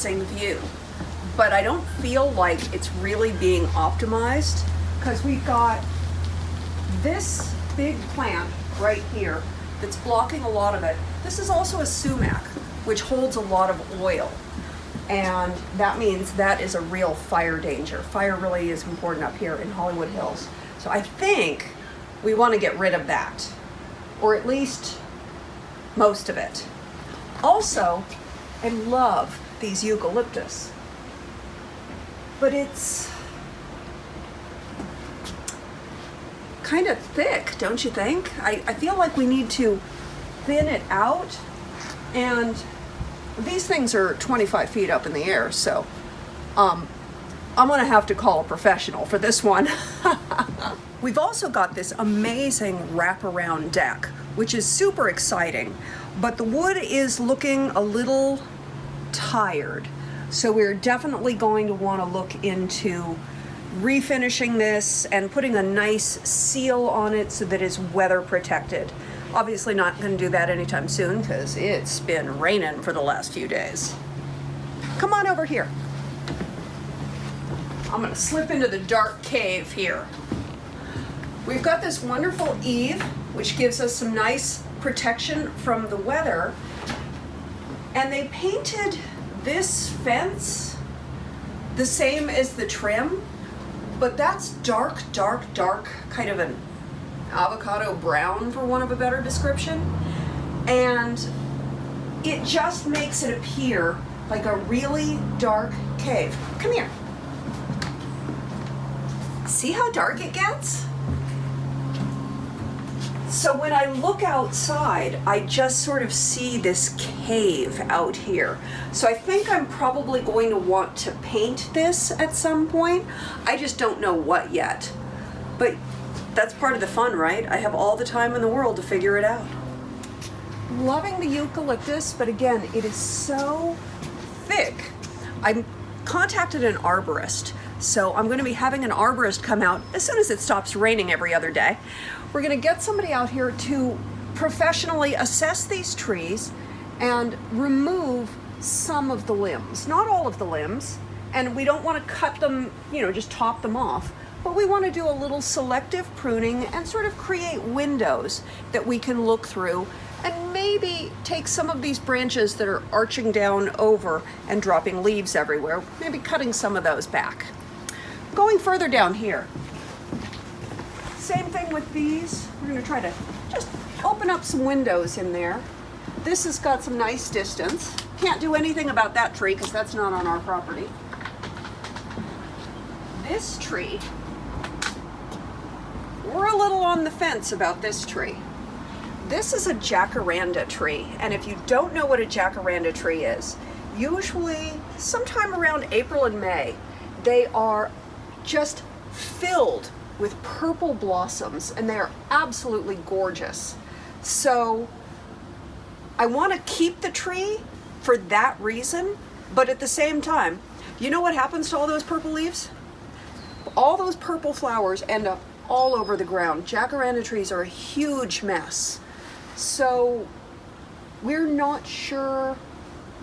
amazing view, but I don't feel like it's really being optimized because we've got this big plant right here that's blocking a lot of it. This is also a sumac, which holds a lot of oil. And that means that is a real fire danger. Fire really is important up here in Hollywood Hills. So I think we want to get rid of that, or at least most of it. Also, I love these eucalyptus, but it's kind of thick, don't you think? I feel like we need to thin it out, and these things are 25 feet up in the air, so I'm gonna have to call a professional for this one. We've also got this amazing wraparound deck, which is super exciting, but the wood is looking a little tired. So we're definitely going to want to look into refinishing this and putting a nice seal on it so that it's weather protected. Obviously not going to do that anytime soon because it's been raining for the last few days. Come on over here. I'm going to slip into the dark cave here. We've got this wonderful eave, which gives us some nice protection from the weather. And they painted this fence the same as the trim, but that's dark, dark, dark, kind of an avocado brown, for want of a better description. And it just makes it appear like a really dark cave. Come here. See how dark it gets? So when I look outside, I just sort of see this cave out here. So I think I'm probably going to want to paint this at some point. I just don't know what yet. But that's part of the fun, right? I have all the time in the world to figure it out. Loving the eucalyptus, but again, it is so thick. I contacted an arborist, so I'm going to be having an arborist come out as soon as it stops raining every other day. We're going to get somebody out here to professionally assess these trees and remove some of the limbs, not all of the limbs, and we don't want to cut them, just top them off. But we want to do a little selective pruning and sort of create windows that we can look through and maybe take some of these branches that are arching down over and dropping leaves everywhere, maybe cutting some of those back. Going further down here, same thing with these. We're going to try to just open up some windows in there. This has got some nice distance. Can't do anything about that tree because that's not on our property. This tree, we're a little on the fence about this tree. This is a jacaranda tree, and if you don't know what a jacaranda tree is, usually sometime around April and May, they are just filled with purple blossoms, and they are absolutely gorgeous. So I want to keep the tree for that reason, but at the same time, you know what happens to all those purple leaves? All those purple flowers end up all over the ground. Jacaranda trees are a huge mess. So we're not sure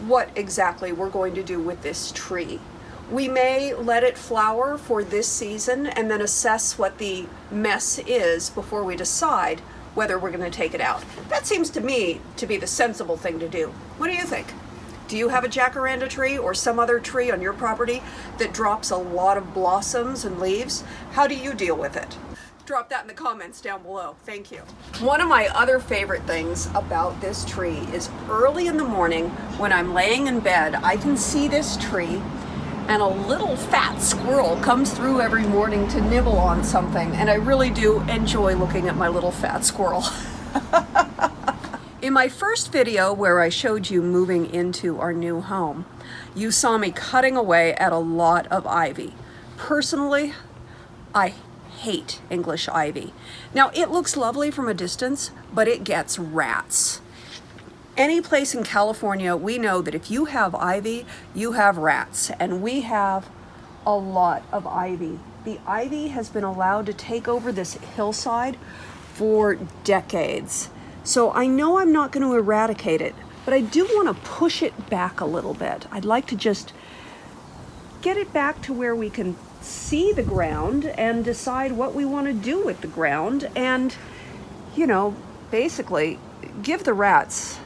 what exactly we're going to do with this tree. We may let it flower for this season and then assess what the mess is before we decide whether we're going to take it out. That seems to me to be the sensible thing to do. What do you think? Do you have a jacaranda tree or some other tree on your property that drops a lot of blossoms and leaves? How do you deal with it? Drop that in the comments down below. Thank you. One of my other favorite things about this tree is early in the morning when I'm laying in bed, I can see this tree and a little fat squirrel comes through every morning to nibble on something, and I really do enjoy looking at my little fat squirrel. In my first video where I showed you moving into our new home, you saw me cutting away at a lot of ivy. Personally, I hate English ivy. Now, it looks lovely from a distance, but it gets rats. Any place in California, we know that if you have ivy, you have rats, and we have a lot of ivy. The ivy has been allowed to take over this hillside for decades. So I know I'm not going to eradicate it, but I do want to push it back a little bit. I'd like to just get it back to where we can see the ground and decide what we want to do with the ground, and, you know, basically give the rats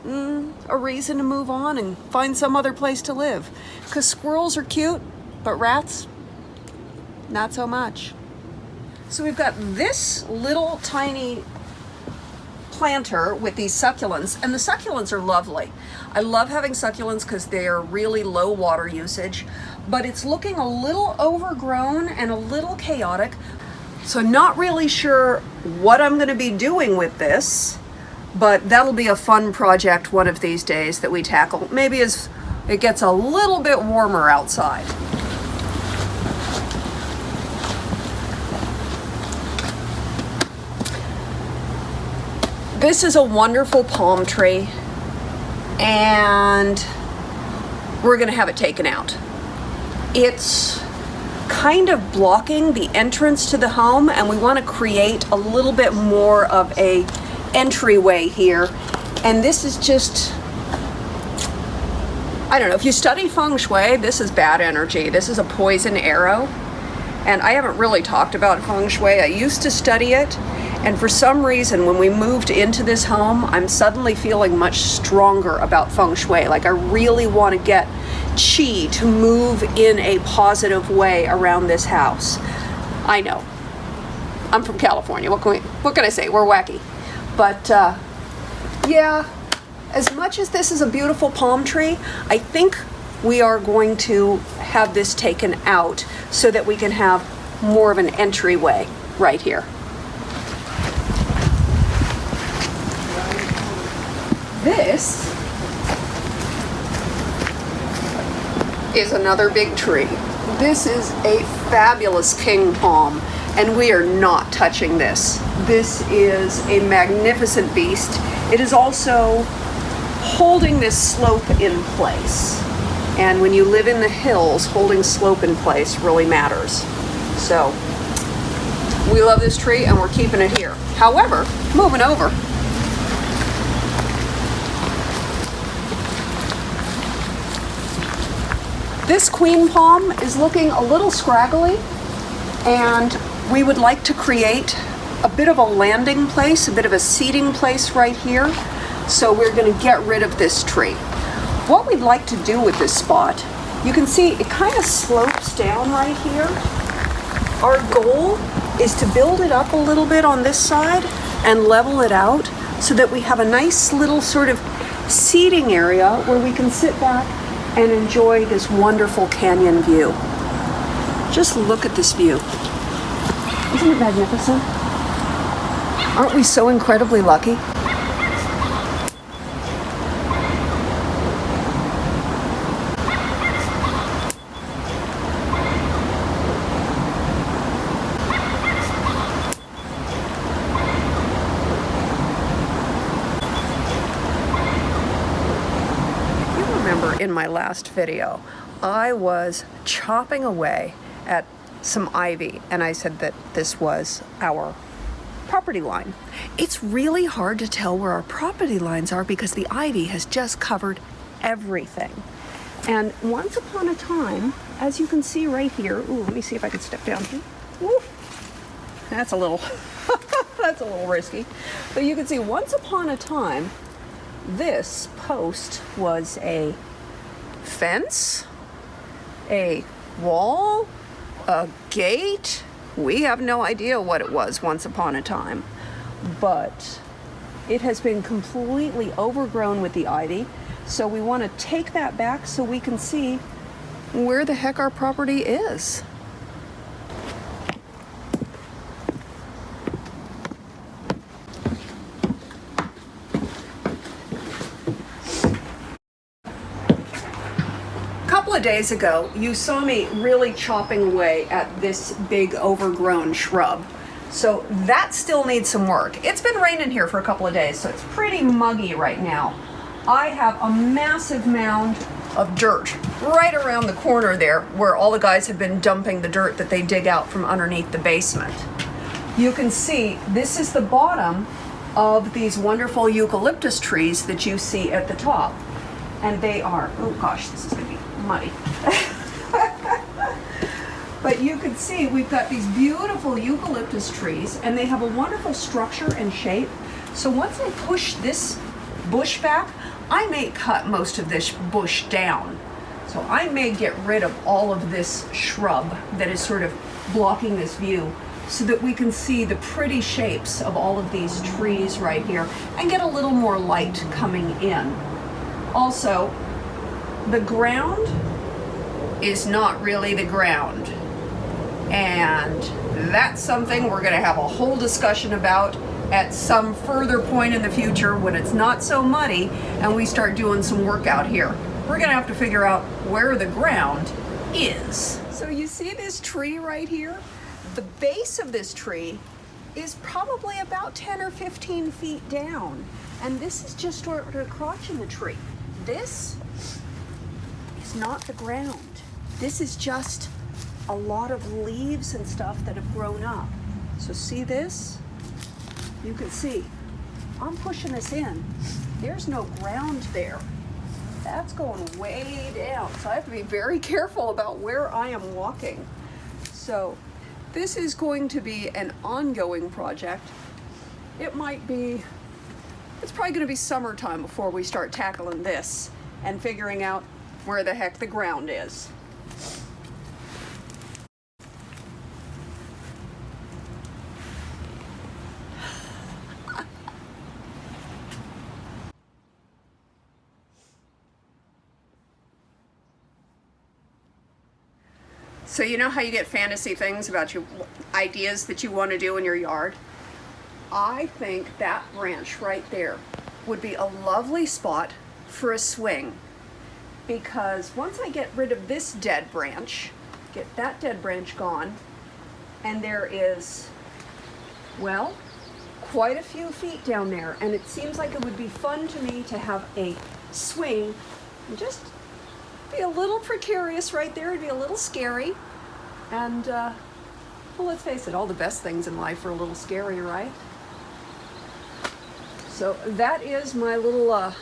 a reason to move on and find some other place to live. Because squirrels are cute, but rats, not so much. So we've got this little tiny planter with these succulents, and the succulents are lovely. I love having succulents because they're really low water usage, but it's looking a little overgrown and a little chaotic. So I'm not really sure what I'm going to be doing with this, but that'll be a fun project one of these days that we tackle, maybe as it gets a little bit warmer outside. This is a wonderful palm tree, and we're going to have it taken out. It's kind of blocking the entrance to the home, and we want to create a little bit more of a entryway here. And this is just, I don't know, if you study feng shui, this is bad energy. This is a poison arrow, and I haven't really talked about feng shui. I used to study it, and for some reason when we moved into this home, I'm suddenly feeling much stronger about feng shui. Like I really want to get chi to move in a positive way around this house. I know, I'm from California. What can I say? We're wacky. But yeah, as much as this is a beautiful palm tree, I think we are going to have this taken out so that we can have more of an entryway right here. This is another big tree. This is a fabulous king palm, and we are not touching this. This is a magnificent beast. It is also holding this slope in place. And when you live in the hills, holding slope in place really matters. So we love this tree and we're keeping it here. However, moving over, this queen palm is looking a little scraggly, and we would like to create a bit of a landing place, a bit of a seating place right here. So we're going to get rid of this tree. What we'd like to do with this spot, you can see it kind of slopes down right here. Our goal is to build it up a little bit on this side and level it out so that we have a nice little sort of seating area where we can sit back and enjoy this wonderful canyon view. Just look at this view. Isn't it magnificent? Aren't we so incredibly lucky? In my last video, I was chopping away at some ivy, and I said that this was our property line. It's really hard to tell where our property lines are because the ivy has just covered everything. And once upon a time, as you can see right here, ooh, let me see if I can step down here. Ooh, that's a little that's a little risky. But you can see once upon a time, this post was a fence, a wall, a gate. We have no idea what it was once upon a time, but it has been completely overgrown with the ivy. So we want to take that back so we can see where the heck our property is. Of days ago, you saw me really chopping away at this big overgrown shrub. So that still needs some work. It's been raining here for a couple of days, so it's pretty muggy right now. I have a massive mound of dirt right around the corner there where all the guys have been dumping the dirt that they dig out from underneath the basement. You can see this is the bottom of these wonderful eucalyptus trees that you see at the top. And they are, oh gosh, this is going to be muddy. But you can see we've got these beautiful eucalyptus trees, and they have a wonderful structure and shape. So once I push this bush back, I may cut most of this bush down. So I may get rid of all of this shrub that is sort of blocking this view, so that we can see the pretty shapes of all of these trees right here and get a little more light coming in. Also, the ground is not really the ground. And that's something we're going to have a whole discussion about at some further point in the future when it's not so muddy and we start doing some work out here. We're going to have to figure out where the ground is. So you see this tree right here? The base of this tree is probably about 10 or 15 feet down. And this is just sort of a crotch in the tree. This is not the ground. This is just a lot of leaves and stuff that have grown up. So see this? You can see, I'm pushing this in. There's no ground there. That's going way down. So I have to be very careful about where I am walking. So this is going to be an ongoing project. It's probably going to be summertime before we start tackling this and figuring out where the heck the ground is. So you know how you get fantasy things about ideas that you want to do in your yard? I think that branch right there would be a lovely spot for a swing, because once I get rid of this dead branch, get that dead branch gone, and there is, well, quite a few feet down there, and it seems like it would be fun to me to have a swing and just be a little precarious right there. It'd be a little scary. And, well, let's face it, all the best things in life are a little scary, right? So that is my little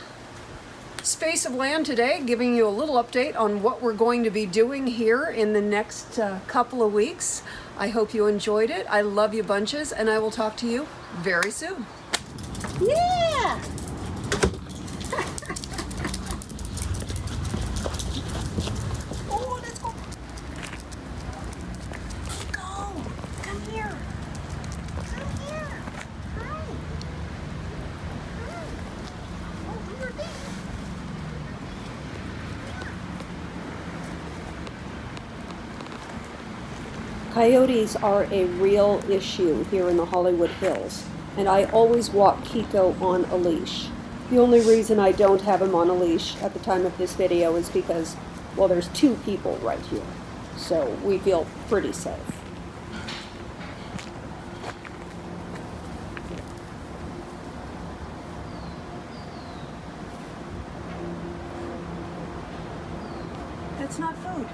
space of land today, giving you a little update on what we're going to be doing here in the next couple of weeks. I hope you enjoyed it. I love you bunches, and I will talk to you very soon. Yeah! Coyotes are a real issue here in the Hollywood Hills, and I always walk Kiko on a leash. The only reason I don't have him on a leash at the time of this video is because, well, there's two people right here, so we feel pretty safe. That's not food.